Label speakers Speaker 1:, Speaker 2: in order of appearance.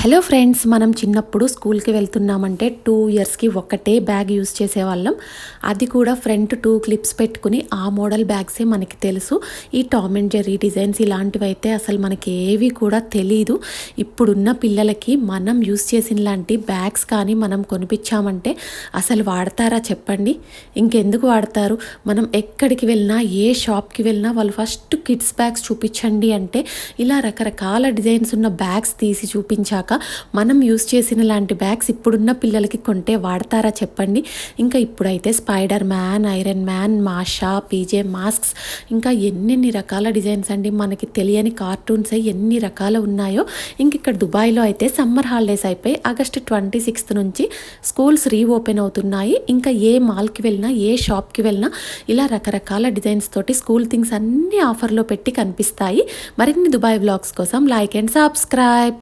Speaker 1: Hello friends, మనం చిన్నప్పుడు స్కూల్కి వెళ్తున్నామంటే 2 ఇయర్స్కి ఒకటే బ్యాగ్ యూస్ చేసేవాళ్ళం. అది కూడా ఫ్రంట్ 2 క్లిప్స్ పెట్టుకుని ఆ మోడల్ బ్యాగ్సే మనకి తెలుసు. ఈ టామ్ అండ్ జెర్రీ డిజైన్స్ ఇలాంటివి అయితే అసలు మనకి ఏవి కూడా తెలీదు. ఇప్పుడున్న పిల్లలకి మనం యూస్ చేసిన లాంటి బ్యాగ్స్ కానీ మనం కొనిపించామంటే అసలు వాడతారా చెప్పండి? ఇంకెందుకు వాడతారు? మనం ఎక్కడికి వెళ్ళినా, ఏ షాప్కి వెళ్ళినా వాళ్ళు ఫస్ట్ కిడ్స్ బ్యాగ్స్ చూపించండి అంటే ఇలా రకరకాల డిజైన్స్ ఉన్న బ్యాగ్స్ తీసి చూపించాక మనం యూస్ చేసిన లాంటి బ్యాగ్స్ ఇప్పుడున్న పిల్లలకి కొంటే వాడతారా చెప్పండి? ఇంకా ఇప్పుడైతే Spider Man, Iron Man, Masha, PJ Masks, ఇంకా ఎన్నెన్ని రకాల డిజైన్స్ అండి. మనకి తెలియని కార్టూన్స్ ఎన్ని రకాలు ఉన్నాయో. ఇంక ఇక్కడ దుబాయ్లో అయితే సమ్మర్ హాలిడేస్ అయిపోయి ఆగస్టు 26th నుంచి స్కూల్స్ రీఓపెన్ అవుతున్నాయి. ఇంకా ఏ మాల్కి వెళ్ళినా, ఏ షాప్కి వెళ్ళినా ఇలా రకరకాల డిజైన్స్ తోటి స్కూల్ థింగ్స్ అన్నీ ఆఫర్లో పెట్టి కనిపిస్తాయి. మరిన్ని దుబాయ్ వ్లాగ్స్ కోసం లైక్ అండ్ సబ్స్క్రైబ్.